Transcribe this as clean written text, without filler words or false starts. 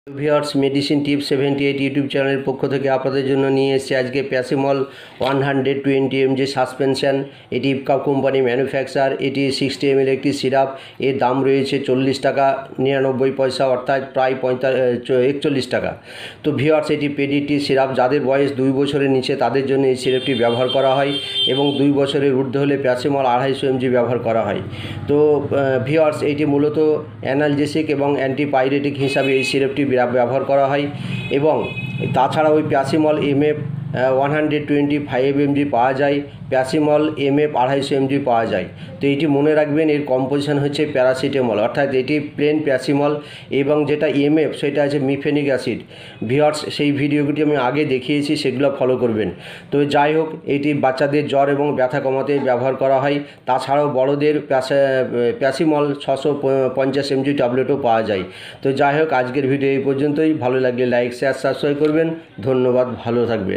Viewers medicine tips 78 YouTube চ্যানেলের পক্ষ থেকে আপনাদের জন্য নিয়ে এসেছি আজকে প্যারাসিটামল 120 mg সাসপেনশন। এটি ইপকা কোম্পানি ম্যানুফ্যাকচার। এটি 60 ml একটি সিরাপ। এর দাম রয়েছে 40 টাকা 99 পয়সা, অর্থাৎ প্রায় 41 টাকা। তো ভিউয়ার্স, এটি পেডিটি সিরাপ। যাদের বয়স 2 বছরের নিচে তাদের জন্য এই সিরাপটি ব্যবহার করা হয় এবং 2 বছরের ঊর্ধ্বে হলে প্যারাসিটামল 250 mg ব্যবহার করা হয়। তো ভিউয়ার্স, এটি মূলত অ্যানালজেসিক এবং অ্যান্টিপাইরেটিক হিসাবে এই সিরাপটি ব্যবহার করা হয় এবং তাছাড়া ওই প্যারাসিটামল এমএফ 125 mg পাওয়া যায়, প্যারাসিটামল এমএফ 250 mg পাওয়া যায়। তো এটি মনে রাখবেন, এর কম্পোজিশন হচ্ছে প্যারাসিটামল, অর্থাৎ এটি প্লেন প্যারাসিটামল, এবং যেটা এমএফ সেটা আছে মিফেনিক অ্যাসিড। ভিউয়ার্স, সেই ভিডিওগুলি আমি আগে দেখিয়েছি, সেগুলো ফলো করবেন। তো যাই হোক, এটি বাচ্চাদের জ্বর এবং ব্যথা কমাতে ব্যবহার করা হয়। তাছাড়াও বড়দের প্যারাসিটামল 650 mg ট্যাবলেটও পাওয়া যায়। তো যাই হোক, আজকের ভিডিও এই পর্যন্তই। ভালো লাগলে লাইক, শেয়ার, সাবস্ক্রাইব করবেন। ধন্যবাদ, ভালো থাকবেন।